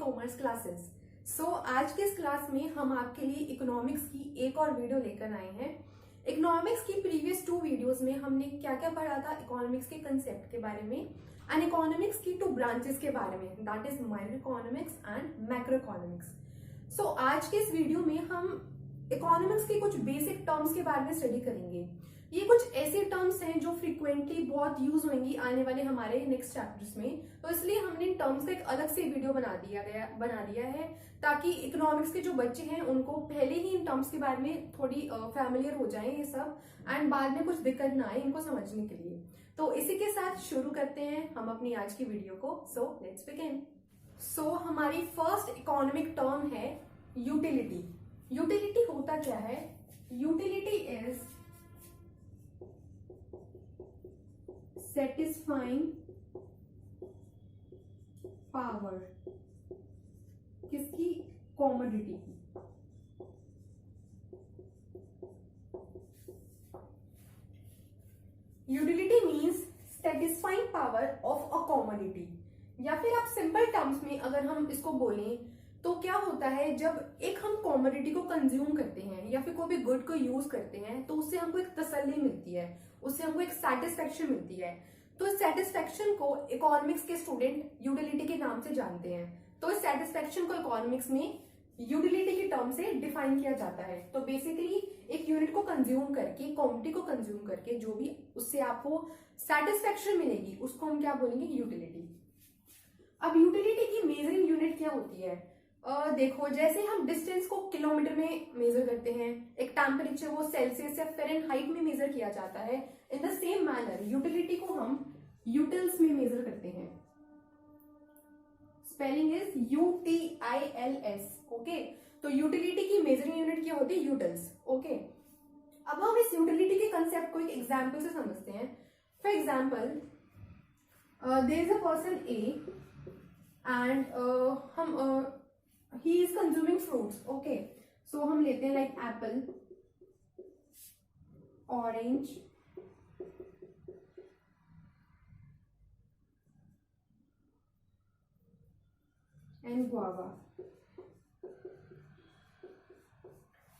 Commerce classes. आज के इस क्लास में हम आपके लिए इकोनॉमिक्स की एक और वीडियो लेकर आए हैं। इकोनॉमिक्स की प्रीवियस 2 वीडियोस में हमने क्या क्या पढ़ा था इकोनॉमिक्स के कंसेप्ट के बारे में एंड इकोनॉमिक्स की 2 ब्रांचेस के बारे में, that is micro economics and macro economics. आज के इस वीडियो में हम इकोनॉमिक्स के कुछ बेसिक टर्म्स के बारे में स्टडी करेंगे। ये कुछ ऐसे टर्म्स हैं जो फ्रीक्वेंटली बहुत यूज होंगी आने वाले हमारे नेक्स्ट चैप्टर्स में, तो इसलिए हमने इन टर्म्स का एक अलग से वीडियो बना दिया है ताकि इकोनॉमिक्स के जो बच्चे हैं उनको पहले ही इन टर्म्स के बारे में थोड़ी फैमिलियर हो जाएं ये सब, एंड बाद में कुछ दिक्कत ना आए इनको समझने के लिए। तो इसी के साथ शुरू करते हैं हम अपनी आज की वीडियो को। Let's begin. हमारी फर्स्ट इकोनॉमिक टर्म है यूटिलिटी। यूटिलिटी होता क्या है? यूटिलिटी इज सेटिस्फाइंग पावर, किसकी? कॉमोडिटी की। Utility means satisfying power of a commodity, या फिर आप सिंपल टर्म्स में अगर हम इसको बोलें तो क्या होता है, जब एक हम कॉमोडिटी को कंज्यूम करते हैं या फिर कोई भी गुड को यूज करते हैं तो उससे हमको एक तसल्ली मिलती है, उससे हमको एक सेटिस्फेक्शन मिलती है। तो इस सेटिस्फेक्शन को इकोनॉमिक्स के स्टूडेंट यूटिलिटी के नाम से जानते हैं। तो इस सेटिस्फेक्शन को इकोनॉमिक्स में यूटिलिटी की टर्म से डिफाइन किया जाता है। तो बेसिकली एक यूनिट को कंज्यूम करके, कॉमोडिटी को कंज्यूम करके जो भी उससे आपको सेटिस्फेक्शन मिलेगी उसको हम क्या बोलेंगे? यूटिलिटी। अब यूटिलिटी की मेजरिंग यूनिट क्या होती है? देखो, जैसे हम डिस्टेंस को किलोमीटर में मेजर करते हैं, एक टेम्परेचर वो सेल्सियस या फ़ारेनहाइट में मेजर किया जाता है, in the same manner utility को हम यूटिल्स में मेजर करते हैं। Spelling is UTILS। ओके, तो यूटिलिटी की मेजरिंग यूनिट क्या होती है? यूटिल्स। ओके, अब हम इस यूटिलिटी के कंसेप्ट को एक एग्जाम्पल से समझते हैं। For example, there is a person A and he is consuming fruits. Okay, so हम लेते हैं like apple, orange, and guava।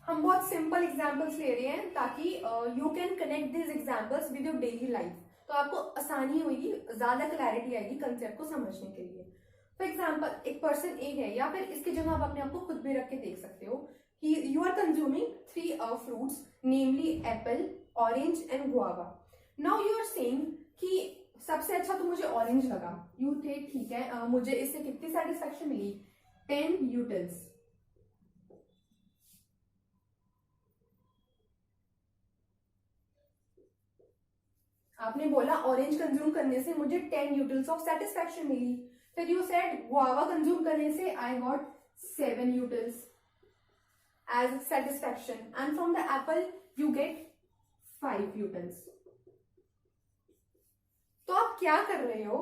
हम बहुत सिंपल एग्जाम्पल्स ले रहे हैं ताकि you can connect this examples with your daily life, तो आपको आसानी होगी, ज्यादा क्लैरिटी आएगी कंसेप्ट को समझने के लिए। फॉर एग्जाम्पल, एक पर्सन ए है, या फिर इसकी जगह आप अपने आप को खुद भी रख के देख सकते हो कि you are consuming 3 fruits, namely apple, orange and guava. Now you are saying कि सबसे अच्छा तो मुझे ऑरेंज लगा। यू थे ठीक है, मुझे इससे कितनी सेटिस्फेक्शन मिली? 10 यूटिल्स। आपने बोला ऑरेंज कंज्यूम करने से मुझे 10 यूटिल्स ऑफ सेटिस्फेक्शन मिली। फिर यू सेड गुआवा कंज्यूम करने से I got 7 utils as satisfaction, and from the apple you get 5 utils. तो आप क्या कर रहे हो?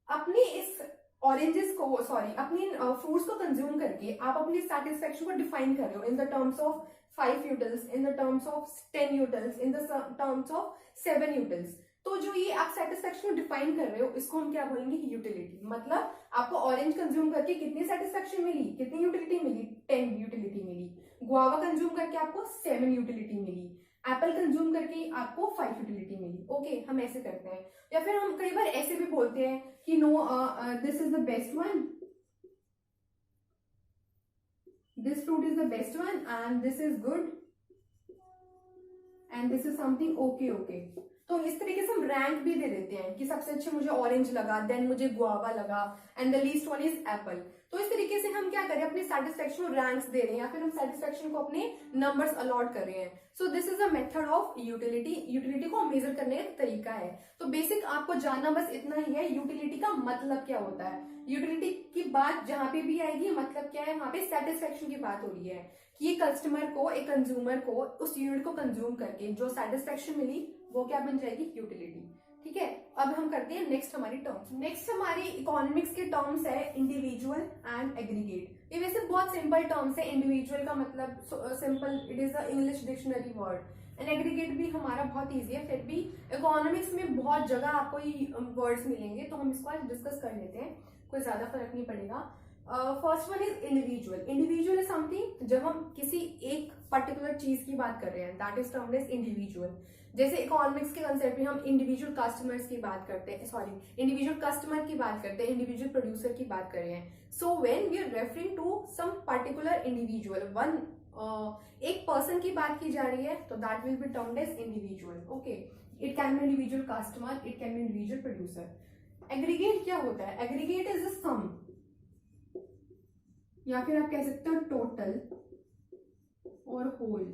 अपनी इस अपनी फ्रूट्स को कंज्यूम करके आप अपनी सेटिस्फेक्शन को डिफाइन कर रहे हो इन the terms of 5 utils, in the terms of 10 utils, in the terms of 7 utils. तो जो ये आप सेटिस्फेक्शन को डिफाइन कर रहे हो इसको हम क्या बोलेंगे? यूटिलिटी। मतलब आपको ऑरेंज कंज्यूम करके कितनी सेटिस्फेक्शन मिली, कितनी यूटिलिटी मिली? 10 यूटिलिटी मिली। गुआवा कंज्यूम करके आपको 7 यूटिलिटी मिली। एप्पल कंज्यूम करके आपको 5 यूटिलिटी मिली। ओके, हम ऐसे करते हैं। या फिर हम कई बार ऐसे भी बोलते हैं कि no, this is the best one, this fruit is the best one, and this is good, and this is something okay. तो इस तरीके से हम रैंक भी दे देते हैं कि सबसे अच्छे मुझे ऑरेंज लगा, देन मुझे गुआवा लगा, and the least one is Apple. तो इस तरीके से हम क्या करें? अपने सेटिस्फेक्शन को रैंक्स दे रहे हैं, या फिर हम सेटिस्फेक्शन को अपने नंबर्स अलॉट कर रहे हैं। सो this is a method of utility. Utility को मेजर करने का तरीका है। तो बेसिक आपको जानना बस इतना ही है, यूटिलिटी का मतलब क्या होता है। यूटिलिटी की बात जहां पे भी आएगी मतलब क्या है? वहां पे सेटिस्फेक्शन की बात हो रही है कि ये कस्टमर को, एक कंज्यूमर को उस यूनिट को कंज्यूम करके जो सेटिस्फेक्शन मिली वो क्या बन जाएगी? यूटिलिटी। ठीक है, अब हम करते हैं नेक्स्ट हमारी टर्म्स। नेक्स्ट हमारी इकोनॉमिक्स के टर्म्स है इंडिविजुअल एंड एग्रीगेट। ये वैसे बहुत सिंपल टर्म्स है। इंडिविजुअल का मतलब simple, it is a English dictionary word, and aggregate भी हमारा बहुत ईजी है। फिर भी इकोनॉमिक्स में बहुत जगह आपको ये वर्ड्स मिलेंगे, तो हम इसको आज डिस्कस कर लेते हैं, कोई ज्यादा फर्क नहीं पड़ेगा। First one is individual. Individual is something जब हम किसी एक पर्टिकुलर चीज की बात कर रहे हैं, that is termed as individual. जैसे इकोनॉमिक्स के कंसेप्ट में हम इंडिविजुअल कस्टमर्स की बात करते हैं, सॉरी इंडिविजुअल कस्टमर की बात करते हैं, इंडिविजुअल प्रोड्यूसर की बात कर रहे हैं. So when we are referring to some particular individual, one एक पर्सन की बात की जा रही है, तो that will be termed as individual. Okay, it can be individual customer, it can be individual producer. Aggregate क्या होता है? एग्रीगेट इज अ सम, या फिर आप कह सकते हो टोटल और होल.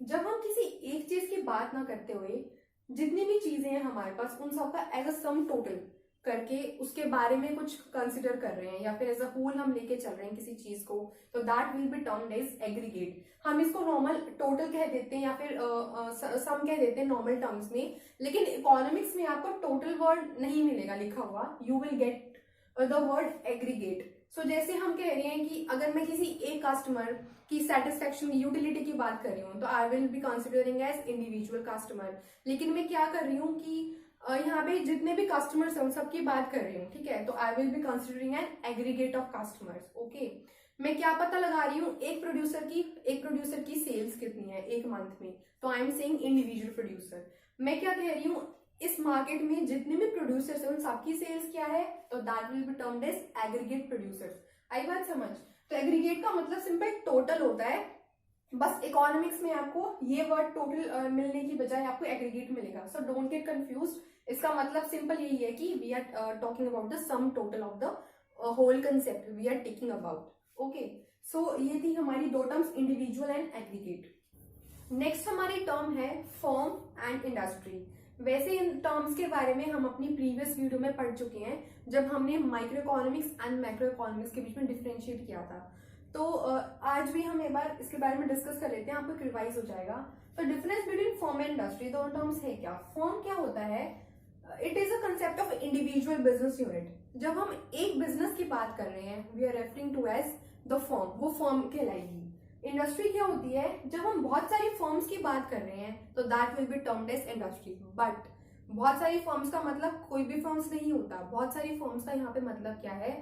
जब हम किसी एक चीज की बात ना करते हुए जितनी भी चीजें हैं हमारे पास उन सबका एज अ सम टोटल करके उसके बारे में कुछ कंसिडर कर रहे हैं या फिर एज अ होल हम लेके चल रहे हैं किसी चीज को, तो that will be termed as aggregate. हम इसको नॉर्मल टोटल कह देते हैं या फिर सम कह देते हैं नॉर्मल टर्म्स में, लेकिन इकोनॉमिक्स में आपको टोटल वर्ड नहीं मिलेगा लिखा हुआ, you will get the word aggregate. So जैसे हम कह रहे हैं कि अगर मैं किसी एक कस्टमर की सेटिस्फेक्शन यूटिलिटी की बात कर रही हूँ तो I will be considering as individual customer. लेकिन मैं क्या कर रही हूँ कि यहाँ पे जितने भी कस्टमर्स हैं उन सबकी बात कर रही हूँ, ठीक है, तो I will be considering an aggregate of customers. Okay, मैं क्या पता लगा रही हूँ एक प्रोड्यूसर की सेल्स कितनी है एक मंथ में, तो I am saying individual producer. मैं क्या कह रही हूँ इस मार्केट में जितने भी प्रोड्यूसर्स हैं उन सबकी सेल्स क्या है, तो that will be termed as aggregate producers. आई बात समझ? तो एग्रीगेट का मतलब सिंपल टोटल होता है. बस इकोनॉमिक्स में आपको ये वर्ड टोटल मिलने की बजाय आपको एग्रीगेट मिलेगा. So don't get confused. इसका मतलब सिंपल यही है कि we are talking about the sum total of the whole concept we are taking about. Okay, so ये थी हमारी दो terms, individual and aggregate. Next हमारी टर्म है फर्म एंड इंडस्ट्री. वैसे इन टर्म्स के बारे में हम अपनी प्रीवियस वीडियो में पढ़ चुके हैं जब हमने micro economics and macro economics के बीच में डिफरेंशिएट किया था. तो आज भी हम एक बार इसके बारे में डिस्कस कर लेते हैं, आपको रिवाइज हो जाएगा. तो difference between firm and industry, दो टर्म्स है क्या. फर्म क्या होता है? It is a concept of individual business unit. जब हम एक बिजनेस की बात कर रहे हैं we are referring to as the firm, वो फर्म कहलाएगी. इंडस्ट्री क्या होती है? जब हम बहुत सारी फर्म्स की बात कर रहे हैं तो that will be termed as industry. But बहुत सारी फर्म्स का मतलब कोई भी फर्म्स नहीं होता. बहुत सारी फर्म्स का यहाँ पे मतलब क्या है?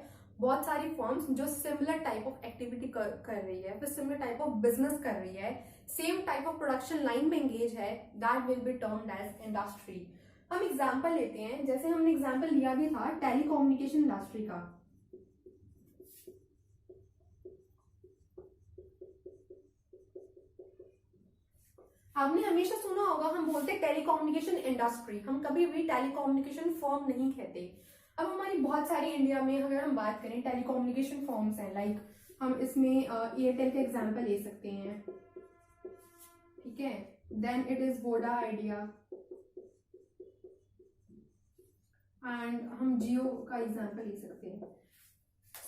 बहुत सारी फर्म्स जो सिमिलर टाइप ऑफ एक्टिविटी कर रही है, फिर सिमिलर टाइप ऑफ बिजनेस कर रही है, same type of production line में एंगेज है, that will be termed as industry. हम एग्जाम्पल लेते हैं, जैसे हमने एग्जाम्पल लिया भी था टेलीकम्युनिकेशन इंडस्ट्री का. आपने हमेशा सुना होगा हम बोलते हैं टेलीकम्युनिकेशन इंडस्ट्री, हम कभी भी टेलीकम्युनिकेशन फर्म नहीं कहते. अब हमारी बहुत सारी इंडिया में अगर हम बात करें टेलीकम्युनिकेशन फर्म्स हैं, लाइक हम इसमें एयरटेल का एग्जांपल ले सकते हैं, ठीक है, then it is Voda Idea, and हम जियो का एग्जांपल ले सकते हैं.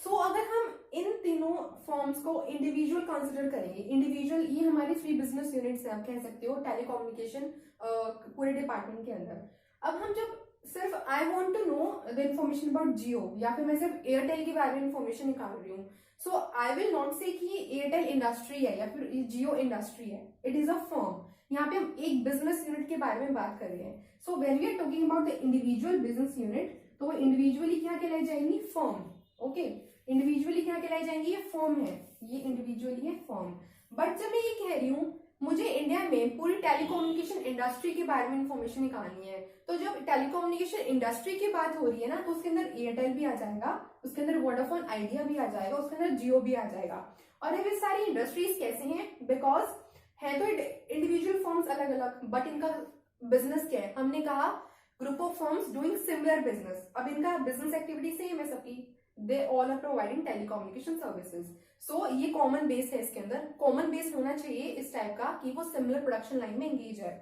सो अगर हम इन तीनों फॉर्म्स को इंडिविजुअल कंसिडर करेंगे, इंडिविजुअल ये हमारी 3 बिजनेस यूनिट्स हैं, आप कह सकते हो टेलीकम्युनिकेशन पूरे डिपार्टमेंट के अंदर. अब हम जब सिर्फ I want to know the information about Jio या फिर मैं सिर्फ एयरटेल के बारे में इंफॉर्मेशन निकाल रही हूँ, सो आई विल नॉट से कि एयरटेल इंडस्ट्री है या फिर जियो इंडस्ट्री है. It is a firm. यहाँ पे हम एक बिजनेस यूनिट के बारे में बात कर रहे हैं. So when we are talking about the individual business unit, तो वो इंडिविजुअली क्या कहलाई जाएंगी? फर्म. ओके, इंडिविजुअली क्या कहलाई जाएंगी? ये फर्म है, ये इंडिविजुअली है फर्म. बट जब मैं ये कह रही हूँ मुझे इंडिया में पूरी टेलीकम्युनिकेशन इंडस्ट्री के बारे में इंफॉर्मेशन निकालनी है, तो जब टेलीकम्युनिकेशन इंडस्ट्री की बात हो रही है ना, तो उसके अंदर एयरटेल भी आ जाएगा, उसके अंदर वोडाफोन आइडिया भी आ जाएगा, उसके अंदर जियो भी आ जाएगा. और ये सारी इंडस्ट्रीज कैसे हैं? बिकॉज है तो इंडिविजुअल फर्म्स अलग अलग, बट इनका बिजनेस क्या है? हमने कहा group of firms doing similar business. अब इनका बिजनेस एक्टिविटी सेम है सबकी, they all are providing telecommunication services. So ये कॉमन बेस है, इसके अंदर कॉमन बेस होना चाहिए इस टाइप का कि वो सिमिलर प्रोडक्शन लाइन में एंगेज है.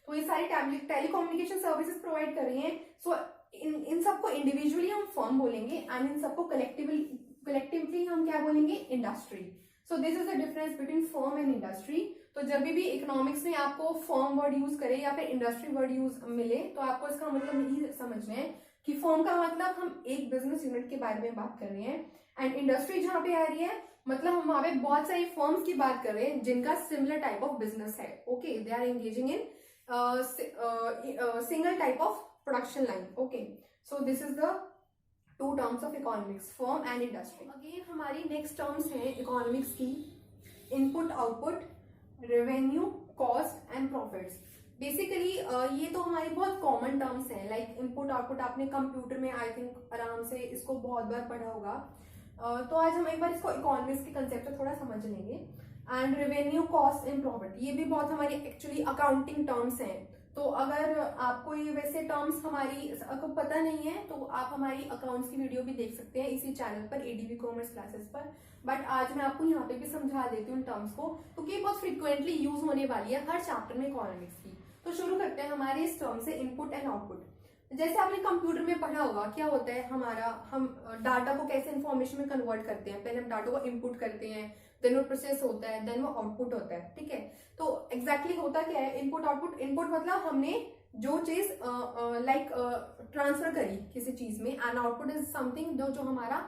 तो ये सारी टेलीकम्युनिकेशन सर्विसेज प्रोवाइड कर रही हैं. सो इन सबको इंडिविजुअली हम फर्म बोलेंगे एंड इन सबको कलेक्टिवली हम क्या बोलेंगे? Industry. So this is the difference between firm and industry. तो जब भी इकोनॉमिक्स में आपको फर्म वर्ड यूज करे या फिर इंडस्ट्री वर्ड यूज मिले तो आपको इसका मतलब यही समझना है कि फर्म का मतलब हम एक बिजनेस यूनिट के बारे में बात कर रहे हैं, एंड इंडस्ट्री जहां पे आ रही है मतलब हम वहां पे बहुत सारी फर्म्स की बात कर रहे हैं जिनका सिमिलर टाइप ऑफ बिजनेस है. Okay, they are engaging in single type of production line. Okay, so this is the two terms of economics, firm and industry. Again हमारी नेक्स्ट टर्म्स हैं इकोनॉमिक्स की, input output, revenue, cost and profits. Basically ये तो हमारी बहुत common terms हैं, like input output आपने computer में आई थिंक आराम से इसको बहुत बार पढ़ा होगा। तो आज हम एक बार इसको इकोनॉमिक्स के कंसेप्ट को थोड़ा समझ लेंगे। And revenue, cost and profit, ये भी बहुत हमारी एक्चुअली अकाउंटिंग टर्म्स हैं। तो अगर आपको ये वैसे टर्म्स हमारी आपको पता नहीं है तो आप हमारी अकाउंट्स की वीडियो भी देख सकते हैं इसी चैनल पर, एडीवी कॉमर्स क्लासेस पर। बट आज मैं आपको यहाँ पे भी समझा देती हूँ टर्म्स को, क्योंकि ये बहुत फ्रिक्वेंटली यूज होने वाली है हर चैप्टर में इकोनॉमिक्स की। तो शुरू करते हैं हमारे इस टर्म से, इनपुट एंड आउटपुट। जैसे आपने कंप्यूटर में पढ़ा होगा, क्या होता है हमारा, हम डाटा को कैसे इंफॉर्मेशन में कन्वर्ट करते हैं। पहले हम डाटा को इनपुट करते हैं, देन वो प्रोसेस होता है, देन वो आउटपुट होता है, ठीक है। तो एग्जैक्टली होता क्या है इनपुट आउटपुट? इनपुट मतलब हमने जो चीज लाइक ट्रांसफर करी किसी चीज में, एंड आउटपुट इज समथिंग जो हमारा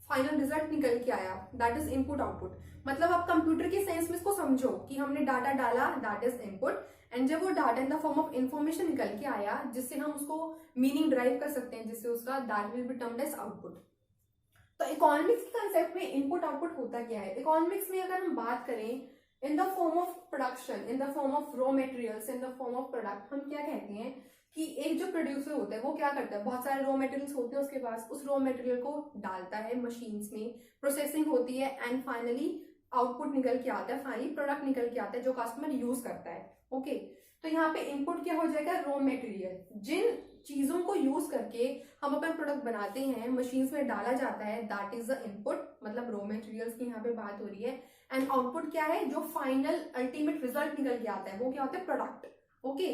फाइनल रिजल्ट निकल के आया, दैट इज इनपुट आउटपुट। मतलब आप कंप्यूटर के सेंस में इसको समझो कि हमने डाटा डाला, दैट इज इनपुट, एंड जब वो data in the form of information निकल के आया जिससे हम उसको मीनिंग ड्राइव कर सकते हैं, जिससे उसका that will be termed as output. तो इकोनॉमिक्स के कंसेप्ट में इनपुट आउटपुट होता क्या है? इकोनॉमिक्स में अगर हम बात करें in the form of production, in the form of raw materials, in the form of product, हम क्या कहते हैं कि एक जो प्रोड्यूसर होता है वो क्या करता है, बहुत सारे रॉ मटेरियल्स होते हैं उसके पास, उस रॉ मटेरियल को डालता है मशीन्स में, प्रोसेसिंग होती है, एंड फाइनली आउटपुट निकल के आता है, फाइनली प्रोडक्ट निकल के आता है जो कस्टमर यूज करता है। ओके, तो यहाँ पे इनपुट क्या हो जाएगा? रॉ मटेरियल, जिन चीजों को यूज करके हम अपना प्रोडक्ट बनाते हैं, मशीन्स में डाला जाता है, दैट इज द इनपुट, मतलब रॉ मटेरियल्स की यहाँ पे बात हो रही है। एंड आउटपुट क्या है? जो फाइनल अल्टीमेट रिजल्ट निकल के आता है वो क्या होता है? प्रोडक्ट, ओके,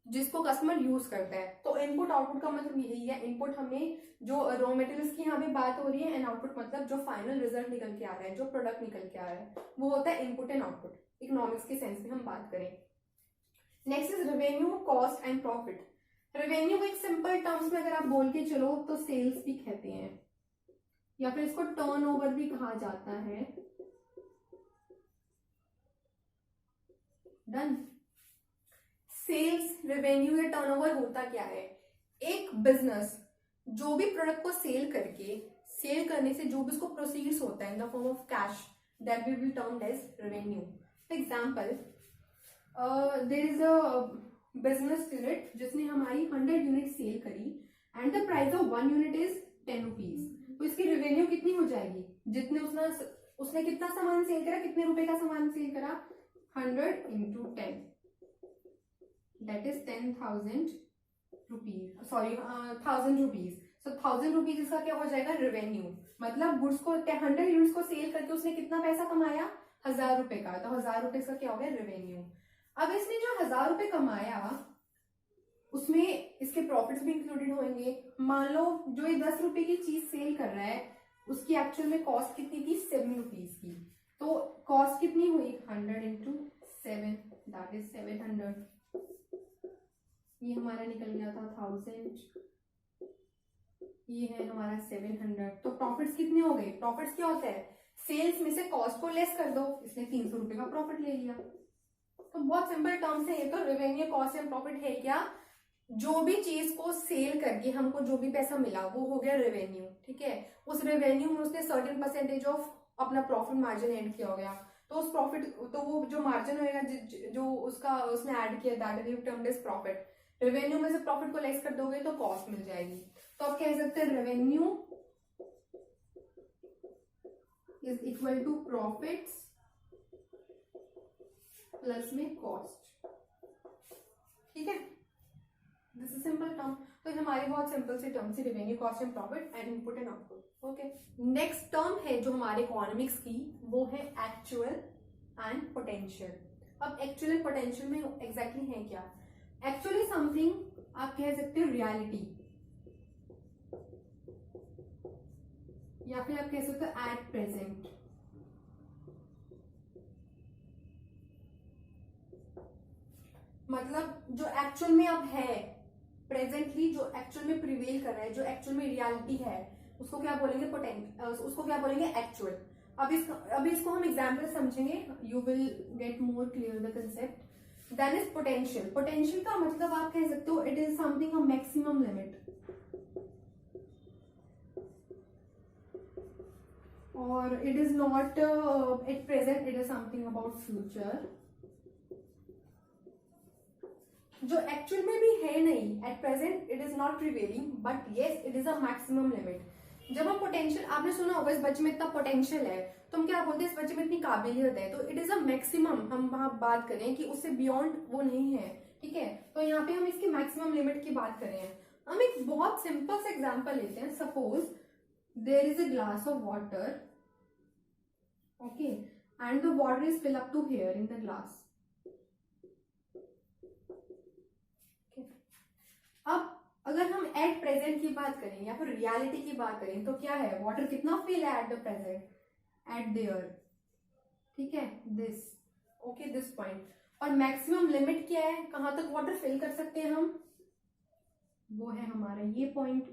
जिसको कस्टमर यूज करता है। तो इनपुट आउटपुट का मतलब यही है। इनपुट हमने जो रॉ मटेरियल्स की यहाँ पे बात हो रही है, एंड आउटपुट मतलब जो फाइनल रिजल्ट निकल के आ रहा है, जो प्रोडक्ट निकल के आ रहा है, वो होता है इनपुट एंड आउटपुट, इकोनॉमिक्स के सेंस में हम बात करें। Next is revenue, cost and profit. Revenue को एक सिंपल टर्म्स में अगर आप बोल के चलो तो सेल्स भी कहते हैं, या फिर इसको टर्नओवर भी कहा जाता है। डन। सेल्स, रेवेन्यू या टर्नओवर होता क्या है? एक बिजनेस जो भी प्रोडक्ट को सेल करके, सेल करने से जो भी उसको प्रोसीड्स होता है in the form of cash, that will be termed as revenue. For example, there is a business unit जिसने हमारी 100 यूनिट सेल करी, and the price of 1 unit is 10 rupees. तो इसकी रेवेन्यू कितनी हो जाएगी? जितने उसने कितना सामान सेल करा, कितने रुपए का सामान सेल करा? 100 into 10, that is 10,000 rupees, sorry 1000 rupees. So 1000 rupees इसका क्या हो जाएगा? रेवेन्यू। मतलब गुड्स को 100 यूनिट्स को सेल करके उसने कितना पैसा कमाया? 1000 रुपए का। तो 1000 रुपए इसका क्या हो गया? रेवेन्यू। अब इसने जो 1000 रुपए कमाया उसमें इसके प्रॉफिट्स भी इंक्लूडेड होंगे। मान लो जो ये 10 रुपए की चीज सेल कर रहा है उसकी एक्चुअल में कॉस्ट कितनी थी? 7 रुपीज की। तो कॉस्ट कितनी हुई? 100 into 7, दैट इज 700। ये हमारा निकल गया था 1000, ये है हमारा 700। तो प्रॉफिट्स कितने हो गए? प्रॉफिट्स क्या होता है? सेल्स में से कॉस्ट को लेस कर दो, इसने 300 रुपए का प्रॉफिट ले लिया। तो बहुत सिंपल टर्म्स है ये। तो रेवेन्यू, कॉस्ट एंड प्रॉफिट है क्या? जो भी चीज को सेल करके हमको जो भी पैसा मिला वो हो गया रेवेन्यू, ठीक है। उस रेवेन्यू में उसने सर्टेन परसेंटेज ऑफ अपना प्रॉफिट मार्जिन ऐड किया हो गया, तो उस प्रॉफिट, तो वो जो मार्जिन होगा जो उसका उसने ऐड किया, that will be termed as profit. Revenue में से प्रॉफिट को लेस कर दोगे तो कॉस्ट मिल जाएगी। तो आप कह सकते हैं revenue is equal to profits plus में कॉस्ट, ठीक है। This is simple term. तो हमारी बहुत सिंपल सी टर्म थी, revenue, cost and profit and input and output. Okay, next term है जो हमारे इकोनॉमिक्स की, वो है एक्चुअल एंड पोटेंशियल। अब एक्चुअल एंड पोटेंशियल में एग्जैक्टली है क्या? एक्चुअली समथिंग आप कह सकते हो रियलिटी, या फिर आप कह सकते हो एट प्रेजेंट। मतलब जो एक्चुअल में अब है, प्रेजेंटली जो एक्चुअल में प्रिवेल कर रहा है, जो एक्चुअल में रियलिटी है, उसको क्या बोलेंगे? उसको क्या बोलेंगे? एक्चुअल। अभी इसको हम एग्जाम्पल समझेंगे, you will get more clear the concept. Then is potential. Potential का मतलब आप कह सकते हो it is something a maximum limit. और it is not at present, it is something about future, जो एक्चुअल में भी है नहीं at present, it is not prevailing, but yes it is a maximum limit. जब हम पोटेंशियल, आपने सुना होगा इस बच्चे में इतना पोटेंशियल है, तो हम क्या बोलते हैं इस बच्चे में इतनी काबिलियत है, तो इट इज अ मैक्सिमम, हम वहां बात करें कि उससे बियॉन्ड वो नहीं है, ठीक है। तो यहाँ पे हम इसकी मैक्सिमम लिमिट की बात कर रहे हैं। हम एक बहुत सिंपल सा एग्जांपल लेते हैं। Suppose there is a glass of water, okay, and the water is fill up to here in the glass. अब अगर हम एट प्रेजेंट की बात करें या फिर रियलिटी की बात करें तो क्या है, वाटर कितना फिल है at the present, eight there, ठीक है, दिस, ओके, दिस पॉइंट। और मैक्सिमम लिमिट क्या है, कहां तक वाटर फिल कर सकते हैं हम, वो है हमारा ये पॉइंट।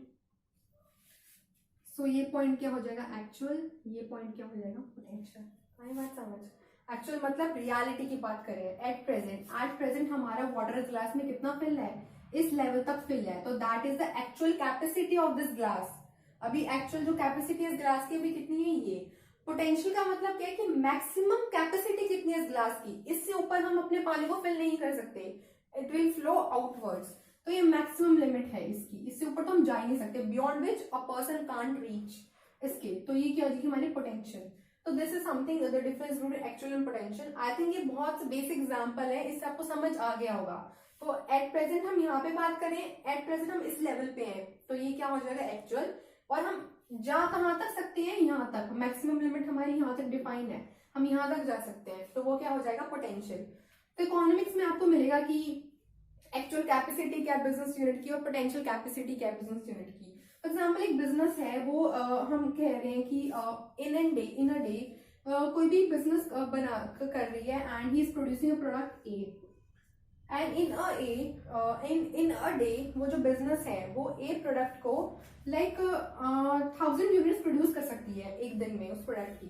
सो ये पॉइंट क्या हो जाएगा एक्चुअल, ये पॉइंट क्या हो जाएगा पोटेंशियल। आई बात समझ, एक्चुअल मतलब रियलिटी की बात करें एट प्रेजेंट हमारा वाटर ग्लास में कितना फिल है, इस लेवल तक फिल है, तो that is the actual capacity of this glass. अभी एक्चुअल जो कैपेसिटी इस ग्लास की अभी कितनी है, ये। पोटेंशियल का मतलब क्या है कि मैक्सिमम कैपेसिटी कितनी है इस ग्लास की, इससे ऊपर हम अपने पानी को फिल नहीं कर सकते, इट विल फ्लो आउटवर्ड्स। तो ये मैक्सिमम लिमिट है इसकी, इससे ऊपर तो हम जा ही नहीं सकते, beyond which a person can't reach इसके। तो ये क्या हो जाएगी हमारी पोटेंशियल। तो this is something the difference between actual and potential. I think ये बहुत बेसिक एग्जांपल है, इससे आपको समझ आ गया होगा। तो एट प्रेजेंट हम यहाँ पे बात करें, एट प्रेजेंट हम इस लेवल पे हैं, तो ये क्या हो जाएगा एक्चुअल। और हम जा कहाँ तक सकते हैं, यहाँ तक, मैक्सिमम लिमिट हमारी यहाँ तक डिफाइन है, हम यहाँ तक जा सकते हैं, तो वो क्या हो जाएगा पोटेंशियल। तो इकोनॉमिक्स में आपको मिलेगा कि एक्चुअल कैपेसिटी क्या है बिजनेस यूनिट की और पोटेंशियल कैपेसिटी क्या है बिजनेस यूनिट की। फॉर एग्जाम्पल एक बिजनेस है, वो हम कह रहे हैं कि इन अ डे कोई भी बिजनेस बना कर रही है and he is producing a product A, and in a day वो जो बिजनेस है वो ए प्रोडक्ट को लाइक 1000 यूनिट्स प्रोड्यूस कर सकती है एक दिन में उस प्रोडक्ट की,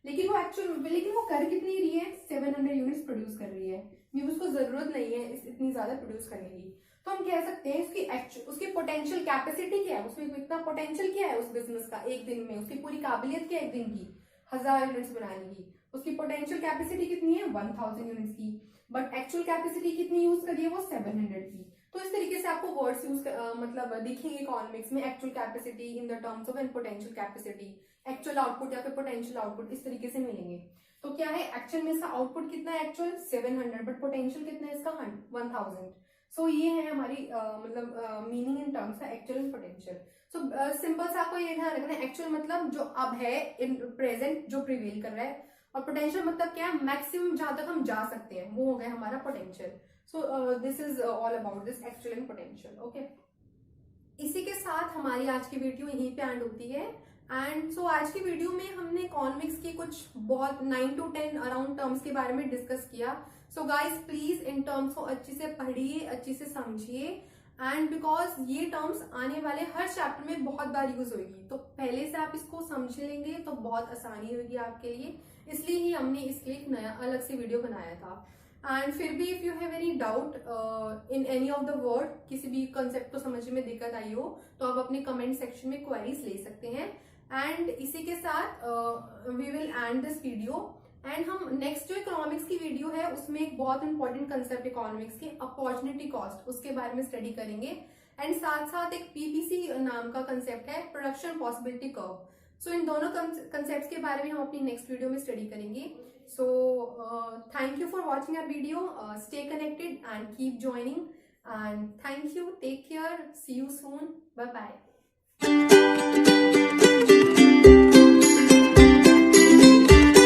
लेकिन वो कर कितनी रही है, 700 यूनिट्स प्रोड्यूस कर रही है, मीन उसको जरूरत नहीं है इतनी ज्यादा प्रोड्यूस करने की। तो हम कह सकते हैं उसकी पोटेंशियल कैपेसिटी क्या है, उसमें इतना पोटेंशियल क्या है उस बिजनेस का एक दिन में, उसकी पूरी काबिलियत क्या है एक दिन की 1000 यूनिट्स बनाने की, उसकी पोटेंशियल कैपेसिटी कितनी है 1000 यूनिट्स की, बट एक्चुअल कैपेसिटी कितनी यूज करी है वो 700 की। तो इस तरीके से आपको वर्ड्स यूज मतलब दिखेंगे इकोनॉमिक्स में, actual capacity in the terms of an potential capacity, actual output या फिर पोटेंशियल आउटपुट, इस तरीके से मिलेंगे। तो क्या है एक्चुअल में इसका आउटपुट कितना है एक्चुअल 700, बट पोटेंशियल कितना है इसका 1000। सो ये है हमारी मतलब मीनिंग इन टर्म्स का actual and potential. So simple सा आपको ये ध्यान रखना है, एक्चुअल मतलब जो अब है इन प्रेजेंट जो प्रिवेल कर रहा है, और पोटेंशियल मतलब क्या है मैक्सिमम जहां तक हम जा सकते हैं, वो हो गया हमारा potential. So this is all about this actual and potential, okay. इसी के साथ हमारी आज की वीडियो यहीं पे एंड होती है। एंड सो आज की वीडियो में हमने इकोनॉमिक्स की कुछ बहुत 9 to 10 अराउंड टर्म्स के बारे में डिस्कस किया। So guys please in terms को अच्छे से पढ़िए, अच्छे से समझिए, एंड बिकॉज ये टर्म्स आने वाले हर चैप्टर में बहुत बार यूज होगी, तो पहले से आप इसको समझ लेंगे तो बहुत आसानी होगी आपके लिए, इसलिए ही हमने इसके लिए एक नया अलग से वीडियो बनाया था। एंड फिर भी if you have any doubt in any of the word, किसी भी कंसेप्ट को समझने में दिक्कत आई हो, तो आप अपने कमेंट सेक्शन में क्वेरीज ले सकते हैं। एंड इसी के साथ we will end this video, and हम नेक्स्ट जो इकोनॉमिक्स की वीडियो है उसमें एक बहुत इंपॉर्टेंट कंसेप्ट इकोनॉमिक्स की अपॉर्चुनिटी कॉस्ट, उसके बारे में स्टडी करेंगे। एंड साथ साथ एक पीपीसी नाम का कंसेप्ट है, प्रोडक्शन पॉसिबिलिटी कर्व। सो इन दोनों कंसेप्ट्स के बारे में हम अपनी नेक्स्ट वीडियो में स्टडी करेंगे। So thank you for watching our video. Stay connected and keep joining. And thank you. Take care. See you soon. Bye bye.